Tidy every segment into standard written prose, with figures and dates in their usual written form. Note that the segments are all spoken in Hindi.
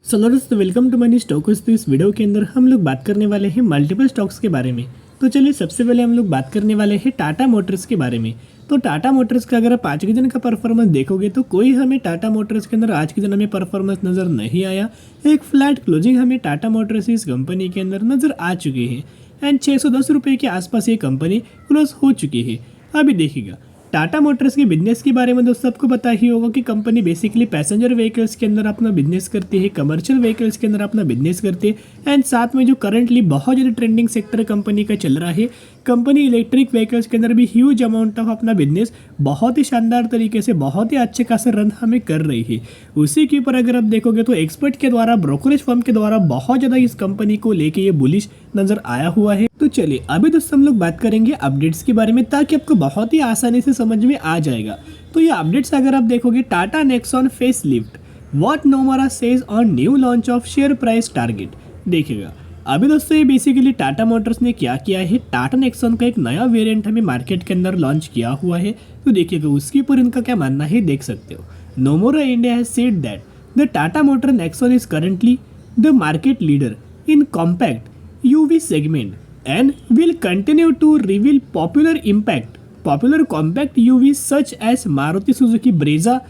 सो दोस्तों वेलकम टू मनी स्टॉक्स। तो इस वीडियो के अंदर हम लोग बात करने वाले हैं मल्टीपल स्टॉक्स के बारे में। तो चलिए सबसे पहले हम लोग बात करने वाले हैं टाटा मोटर्स के बारे में। तो टाटा मोटर्स का अगर आप आज के दिन का परफॉर्मेंस देखोगे तो कोई हमें टाटा मोटर्स के अंदर आज के दिन हमें परफॉर्मेंस नज़र नहीं आया। एक फ्लैट क्लोजिंग हमें टाटा मोटर्स इस कंपनी के अंदर नज़र आ चुकी है एंड 610 रुपये के आसपास ये कंपनी क्लोज हो चुकी है। अभी देखिएगा टाटा मोटर्स के बिजनेस के बारे में दोस्तों आपको पता ही होगा कि कंपनी बेसिकली पैसेंजर व्हीकल्स के अंदर अपना बिजनेस करती है, कमर्शियल व्हीकल्स के अंदर अपना बिजनेस करती है एंड साथ में जो करंटली बहुत ज़्यादा ट्रेंडिंग सेक्टर कंपनी का चल रहा है, कंपनी इलेक्ट्रिक व्हीकल्स के अंदर भी ह्यूज अमाउंट ऑफ अपना बिजनेस बहुत ही शानदार तरीके से बहुत ही अच्छे खासे रन हमें कर रही है। उसी के ऊपर अगर आप देखोगे तो एक्सपर्ट के द्वारा, ब्रोकरेज फर्म के द्वारा बहुत ज़्यादा इस कंपनी को लेके ये बुलिश नज़र आया हुआ है। तो चलिए अभी दोस्तों हम लोग बात करेंगे अपडेट्स के बारे में ताकि आपको बहुत ही आसानी से समझ में आ जाएगा। तो ये अपडेट्स अगर आप देखोगे, Tata Nexon face lift, what Nomura says on new launch of share price target. देखिएगा अभी दोस्तों ये बेसिकली टाटा मोटर्स ने क्या किया है, टाटा नेक्सॉन का एक नया वेरिएंट हमें मार्केट के अंदर लॉन्च किया हुआ है। तो देखिएगा उसके ऊपर इनका क्या मानना है देख सकते हो। Nomura India has said that the Tata motor Nexon is currently the market leader in compact UV segment and will continue to reveal popular compact UVs such as Maruti Suzuki Brezza,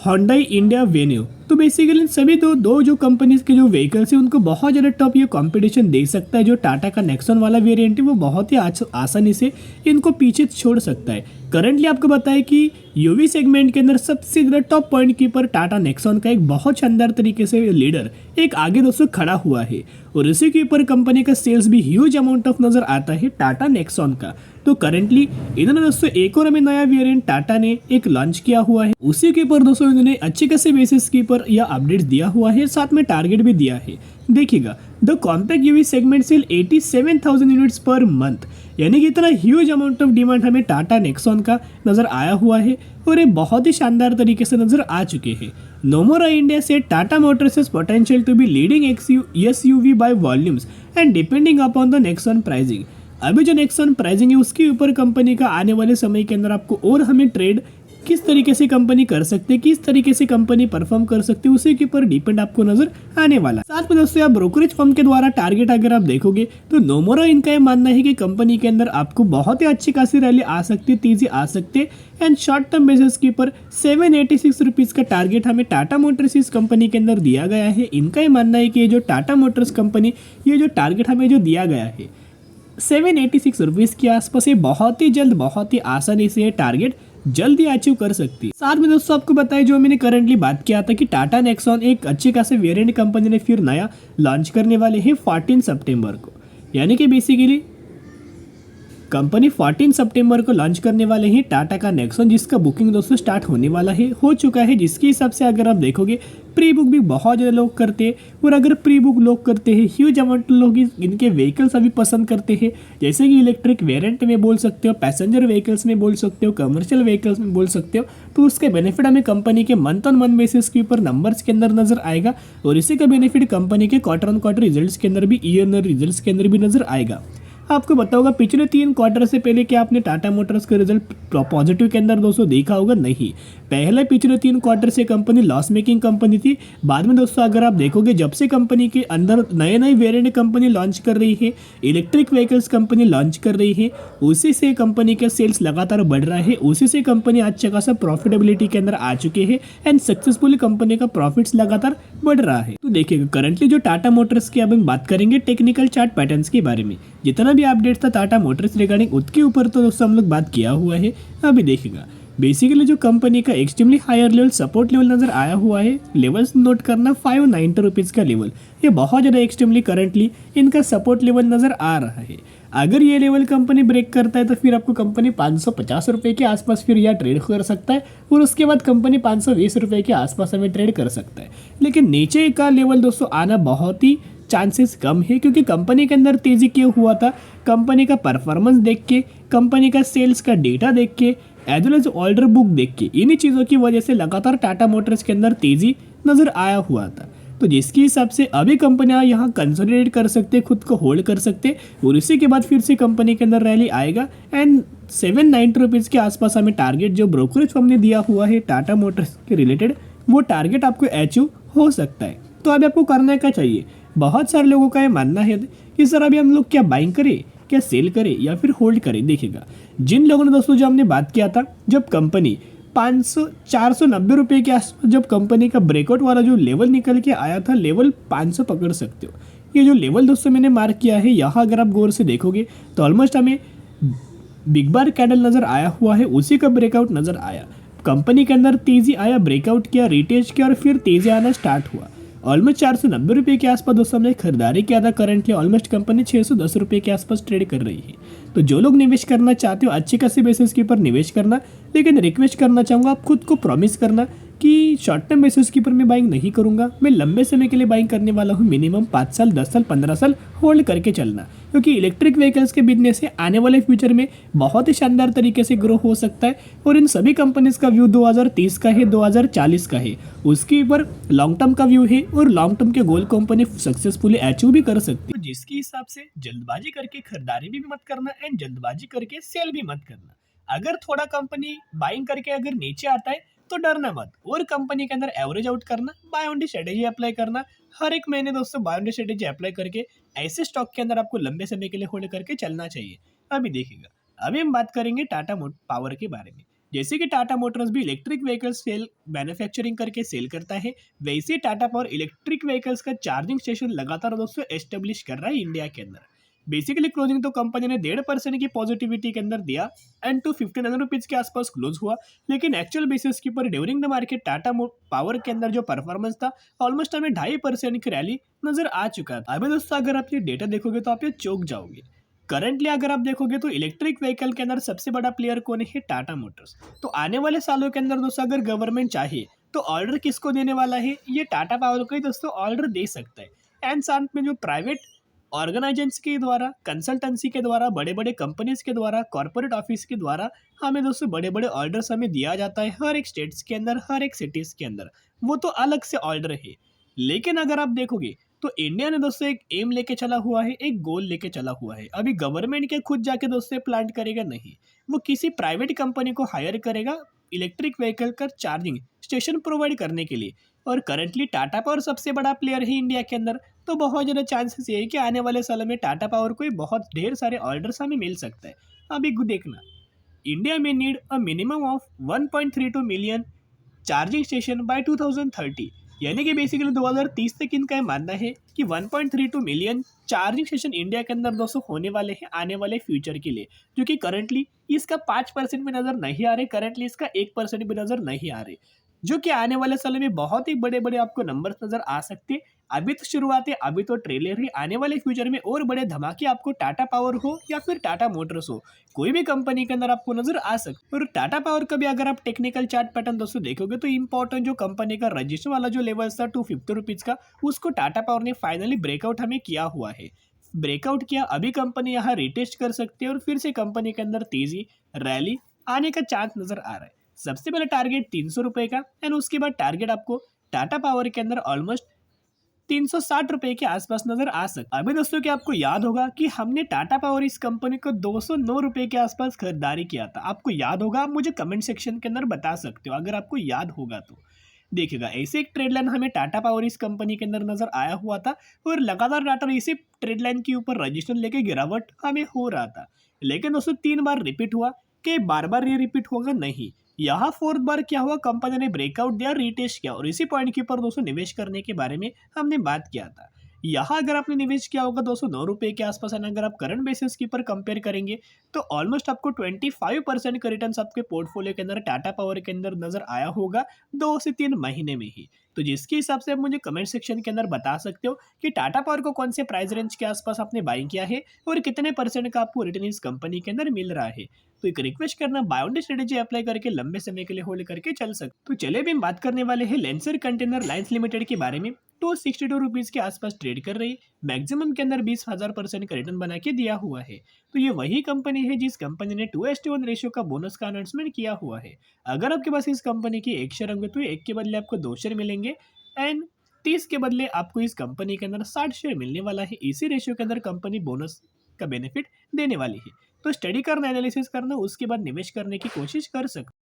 Hyundai India Venue। तो बेसिकली सभी दो जो कंपनीज के जो व्हीकल्स है उनको बहुत ज़्यादा टॉप ये कंपटीशन दे सकता है। जो टाटा का नेक्सॉन वाला वेरिएंट है वो बहुत ही आसानी से इनको पीछे छोड़ सकता है। करंटली आपको बताया कि यूवी सेगमेंट के अंदर सबसे ज़्यादा top point keeper Tata Nexon का एक बहुत शानदार तरीके से लीडर एक आगे दोस्तों खड़ा हुआ है और इसी के ऊपर कंपनी का सेल्स भी ह्यूज अमाउंट ऑफ नज़र आता है टाटा नेक्सॉन का। तो करंटली इन्होंने दोस्तों एक और हमें नया वेरिएंट टाटा ने एक लॉन्च किया हुआ है। उसी के ऊपर दोस्तों इन्होंने अच्छे खासे बेसिस के ऊपर यह अपडेट्स दिया हुआ है, साथ में टारगेट भी दिया है। देखिएगा the compact UV segment sale 87,000 units per month, यानी कि इतना ह्यूज अमाउंट ऑफ डिमांड हमें टाटा नेक्सॉन का नजर आया हुआ है और ये बहुत ही शानदार तरीके से नजर आ चुके हैं। नोमोरा इंडिया से Tata Motors has potential to be leading SUV by volumes and depending upon the Nexon pricing. अभी जो नेक्सॉन प्राइसिंग है उसके ऊपर कंपनी का आने वाले समय के अंदर आपको और हमें ट्रेड किस तरीके से कंपनी कर सकते, किस तरीके से कंपनी परफॉर्म कर सकती है उसी के ऊपर डिपेंड आपको नजर आने वाला। साथ में दोस्तों आप ब्रोकरेज फर्म के द्वारा टारगेट अगर आप देखोगे तो नोमोरा इनका ये मानना है कि कंपनी के अंदर आपको बहुत ही अच्छी खासी रैली आ सकती है, तेजी आ सकती है एंड शॉर्ट टर्म बेसिस के ऊपर 786 रुपीज़ का टारगेट हमें टाटा मोटर्स इस कंपनी के अंदर दिया गया है। इनका ये मानना है कि ये जो टाटा मोटर्स कंपनी ये जो टारगेट हमें जो दिया गया है 786 रुपीज़ के आसपास, ये बहुत ही जल्द बहुत ही आसानी से ये टारगेट जल्दी अचीव कर सकती है। साथ में दोस्तों आपको बताया जो मैंने करंटली बात किया था कि टाटा नेक्सॉन एक अच्छे खासे वेरिएंट कंपनी ने फिर नया लॉन्च करने वाले हैं 14 सितंबर को, यानी कि बेसिकली कंपनी 14 सितंबर को लॉन्च करने वाले हैं टाटा का नेक्सॉन, जिसका बुकिंग दोस्तों स्टार्ट होने वाला है, हो चुका है। जिसके हिसाब से अगर आप देखोगे प्री बुक भी बहुत ज़्यादा लोग करते हैं और अगर प्री बुक लोग करते हैं ह्यूज अमाउंट लोग इनके व्हीकल्स अभी पसंद करते हैं, जैसे कि इलेक्ट्रिक वेरिएंट में बोल सकते हो, पैसेंजर व्हीकल्स में बोल सकते हो, कमर्शियल व्हीकल्स में बोल सकते हो। तो उसके बेनिफिट हमें कंपनी के मंथ ऑन मंथ बेसिस के ऊपर नंबर्स के अंदर नजर आएगा और इसी का बेनिफिट कंपनी के क्वार्टर ऑन क्वार्टर रिजल्ट्स के अंदर भी, ईयर रिजल्ट्स के अंदर भी नजर आएगा। आपको बताऊंगा पिछले 3 क्वार्टर से पहले क्या आपने टाटा मोटर्स का रिजल्ट पॉजिटिव के अंदर दोस्तों देखा होगा? नहीं, पहले पिछले 3 क्वार्टर से कंपनी लॉस मेकिंग कंपनी थी। बाद में दोस्तों अगर आप देखोगे जब से कंपनी के अंदर नए नए वेरिएंट कंपनी लॉन्च कर रही है, इलेक्ट्रिक व्हीकल्स कंपनी लॉन्च कर रही है, उसी से कंपनी का सेल्स लगातार बढ़ रहा है, उसी से कंपनी अच्छा खासा प्रॉफिटेबिलिटी के अंदर आ चुके हैं एंड सक्सेसफुली कंपनी का प्रॉफिट्स लगातार बढ़ रहा है। तो देखिएगा करंटली जो टाटा मोटर्स की अब हम बात करेंगे टेक्निकल चार्ट पैटर्न्स के बारे में, जितना भी अपडेट था टाटा मोटर्स रिगार्डिंग उसके ऊपर तो दोस्तों हम लोग बात किया हुआ है। अभी देखिएगा बेसिकली जो कंपनी का extremely higher level support level नजर आया हुआ है, लेवल्स नोट करना 590 रुपीज़ का लेवल, ये बहुत ज़्यादा एक्सट्रीमली करंटली इनका सपोर्ट लेवल नजर आ रहा है। अगर ये लेवल कंपनी ब्रेक करता है तो फिर आपको कंपनी 550 रुपये के आसपास फिर यह ट्रेड कर सकता है और उसके बाद कंपनी 520 रुपये के आसपास हमें ट्रेड कर सकता है। लेकिन नीचे का लेवल दोस्तों आना बहुत ही चांसेस कम है, क्योंकि कंपनी के अंदर तेजी क्यों हुआ था, कंपनी का परफॉर्मेंस देख के, कंपनी का सेल्स का डेटा देख के, as well as order book देख के, इन्हीं चीज़ों की वजह से लगातार टाटा मोटर्स के अंदर तेजी नजर आया हुआ था। तो जिसके हिसाब से अभी कंपनियां यहाँ कंसोलिडेट कर सकते, खुद को होल्ड कर सकते और इसी के बाद फिर से कंपनी के अंदर रैली आएगा एंड 790 रुपीज़ के आसपास हमें टारगेट जो ब्रोकरेज फर्म ने दिया हुआ है टाटा मोटर्स के रिलेटेड, वो टारगेट आपको अचीव हो सकता है। तो अभी आपको करना क्या चाहिए, बहुत सारे लोगों का ये मानना है कि सर अभी हम लोग क्या बाइंग करें, क्या सेल करें या फिर होल्ड करें। देखिएगा, जिन लोगों ने दोस्तों जो हमने बात किया था, जब कंपनी 490 रुपये के आसपास जब कंपनी का ब्रेकआउट वाला जो लेवल निकल के आया था, लेवल 500 पकड़ सकते हो। ये जो लेवल दोस्तों मैंने मार्क किया है यहाँ, अगर आप गौर से देखोगे तो ऑलमोस्ट हमें बिग बार कैंडल नज़र आया हुआ है, उसी का ब्रेकआउट नज़र आया। कंपनी के अंदर तेज़ी आया, ब्रेकआउट किया, रिटेस्ट किया और फिर तेज़ी आना स्टार्ट हुआ। ऑलमोस्ट 490 रुपये के आसपास दोस्तों हमने खरीदारी किया था। करंटली ऑलमोस्ट कंपनी 610 रुपये के आसपास ट्रेड कर रही है। तो जो लोग निवेश करना चाहते हो अच्छी खासी बेसिस के ऊपर निवेश करना, लेकिन रिक्वेस्ट करना चाहूँगा आप खुद को प्रॉमिस करना कि शॉर्ट टर्म बेसिस के ऊपर मैं बाइंग नहीं करूँगा, मैं लंबे समय के लिए बाइंग करने वाला हूँ। मिनिमम 5 साल, 10 साल, 15 साल होल्ड करके चलना, क्योंकि इलेक्ट्रिक व्हीकल्स के बिजनेस से आने वाले फ्यूचर में बहुत ही शानदार तरीके से ग्रो हो सकता है। और इन सभी कंपनीज का व्यू 2030 का है, 2040 का है, उसके ऊपर लॉन्ग टर्म का व्यू है और लॉन्ग टर्म के गोल कंपनी सक्सेसफुली अचीव भी कर सकती है। तो जिसके हिसाब से जल्दबाजी करके खरीदारी भी मत करना एंड जल्दबाजी करके सेल भी मत करना। अगर थोड़ा कंपनी बाइंग करके अगर नीचे आता है तो डरना मत, और कंपनी के अंदर एवरेज आउट करना, buy on the strategy apply करना। हर एक महीने दोस्तों buy on the strategy apply करके ऐसे स्टॉक के अंदर आपको लंबे समय के लिए होल्ड करके चलना चाहिए। अभी देखिएगा, अभी हम बात करेंगे टाटा पावर के बारे में। जैसे कि टाटा मोटर्स भी इलेक्ट्रिक व्हीकल्स सेल मैन्युफैक्चरिंग करके सेल करता है, वैसे ही टाटा पावर इलेक्ट्रिक व्हीकल्स का चार्जिंग स्टेशन लगातार दोस्तों एस्टेब्लिश कर रहा है इंडिया के अंदर। बेसिकली क्लोजिंग तो कंपनी ने 1.5% की पॉजिटिविटी के अंदर दिया एंड टू 59 रुपीज के आसपास क्लोज हुआ। लेकिन एक्चुअल बेसिस के ऊपर during the market Tata power के अंदर जो परफॉर्मेंस था, ऑलमोस्ट हमें 2.5% की रैली नजर आ चुका था। अभी दोस्तों अगर आप ये डेटा देखोगे तो आप ये चौंक जाओगे। करंटली अगर आप देखोगे तो इलेक्ट्रिक व्हीकल के अंदर सबसे बड़ा प्लेयर कौन है, टाटा मोटर्स। तो आने वाले सालों के अंदर दोस्तों अगर गवर्नमेंट चाहे तो ऑर्डर किसको देने वाला है, ये टाटा पावर को ही दोस्तों ऑर्डर दे सकता है। एंड साथ में जो प्राइवेट ऑर्गेनाइजेशंस के द्वारा, कंसल्टेंसी के द्वारा, बड़े बड़े कंपनीज के द्वारा, कॉर्पोरेट ऑफिस के द्वारा हमें दोस्तों बड़े बड़े ऑर्डर्स हमें दिया जाता है हर एक स्टेट्स के अंदर, हर एक सिटीज के अंदर। वो तो अलग से ऑर्डर है। लेकिन अगर आप देखोगे तो इंडिया ने दोस्तों एक एम लेके चला हुआ है, एक गोल लेके चला हुआ है। अभी गवर्नमेंट के खुद जाके दोस्तों प्लांट करेगा नहीं, वो किसी प्राइवेट कंपनी को हायर करेगा इलेक्ट्रिक व्हीकल का चार्जिंग स्टेशन प्रोवाइड करने के लिए। और करंटली टाटा पावर सबसे बड़ा प्लेयर है इंडिया के अंदर। तो बहुत ज़्यादा चांसेस ये है कि आने वाले सालों में टाटा पावर को बहुत ढेर सारे ऑर्डर्स हमें मिल सकता है। अभी देखना, इंडिया में need a minimum of 1.32 million charging station by 2030। यानी कि बेसिकली 2030 तक इनका मानना है कि 1.32 मिलियन चार्जिंग स्टेशन इंडिया के अंदर दोस्तों होने वाले हैं आने वाले फ्यूचर के लिए, जो कि करंटली इसका 5% भी नज़र नहीं आ रहे, करंटली इसका 1% भी नज़र नहीं आ रहे, जो कि आने वाले सालों में बहुत ही बड़े बड़े आपको नंबर्स नजर आ सकते हैं। अभी तो शुरुआत है, अभी तो ट्रेलर है, आने वाले फ्यूचर में और बड़े धमाके आपको टाटा पावर हो या फिर टाटा मोटर्स हो, कोई भी कंपनी के अंदर आपको नजर आ सकते। और टाटा पावर का भी अगर आप टेक्निकल चार्ट पैटर्न दोस्तों देखोगे तो इंपॉर्टेंट जो कंपनी का रजिस्टर वाला जो लेवल था 250 रुपीज का, उसको टाटा पावर ने फाइनली ब्रेकआउट हमें किया हुआ है। ब्रेकआउट किया, अभी कंपनी यहाँ रिटेस्ट कर सकती है और फिर से कंपनी के अंदर तेजी रैली आने का चांस नजर आ रहा है। सबसे पहले टारगेट 300 रुपए का एंड उसके बाद टारगेट आपको टाटा पावर के अंदर ऑलमोस्ट 360 रुपए के आसपास नजर आ सकता। अभी दोस्तों कि आपको याद होगा कि हमने टाटा पावर इस कंपनी को 209 रुपए के आसपास खरीदारी किया था। आपको याद होगा, आप मुझे कमेंट सेक्शन के अंदर बता सकते हो अगर आपको याद होगा तो। देखिएगा, ऐसे एक ट्रेड लाइन हमें टाटा पावर इस कंपनी के अंदर नजर आया हुआ था और लगातार टाटा इसी ट्रेड लाइन के ऊपर रजिस्टर लेके गिरावट हमें हो रहा था। लेकिन दोस्तों 3 बार रिपीट हुआ, कि बार बार ये रिपीट होगा नहीं। यहाँ 4th बार क्या हुआ, कंपनी ने ब्रेकआउट दिया, रिटेस्ट किया और इसी पॉइंट के ऊपर दोस्तों निवेश करने के बारे में हमने बात किया था। यहाँ अगर आपने निवेश किया होगा 209 रुपए के आसपास, एंड अगर आप करंट बेसिस के ऊपर कंपेयर करेंगे तो ऑलमोस्ट आपको 25% का रिटर्न आपके पोर्टफोलियो के अंदर टाटा पावर के अंदर नजर आया होगा 2 से 3 महीने में ही। तो जिसके हिसाब से आप मुझे कमेंट सेक्शन के अंदर बता सकते हो कि टाटा पावर को कौन से प्राइस रेंज के आसपास आपने बाइंग किया है और कितने % का आपको रिटर्न इस कंपनी के अंदर मिल रहा है। तो एक रिक्वेस्ट करना, buy on the strategy apply करके लंबे समय के लिए होल्ड करके चल सकते। तो चलिए भी हम बात करने वाले हैं लेंसर कंटेनर लाइन्स लिमिटेड के बारे में। 262 रुपीज़ के आसपास ट्रेड कर रही, मैक्सिमम के अंदर 20,000% का रिटर्न बना के दिया हुआ है। तो ये वही कंपनी है जिस कंपनी ने 2:1 रेशियो का बोनस का अनाउंसमेंट किया हुआ है। अगर आपके पास इस कंपनी की 1 शेयर होंगे तो 1 के बदले आपको 2 शेयर मिलेंगे एंड 30 के बदले आपको इस कंपनी के अंदर 60 शेयर मिलने वाला है। इसी रेशियो के अंदर कंपनी बोनस का बेनिफिट देने वाली है। तो स्टडी करना, एनालिसिस करना, उसके बाद निवेश करने की कोशिश कर सकते।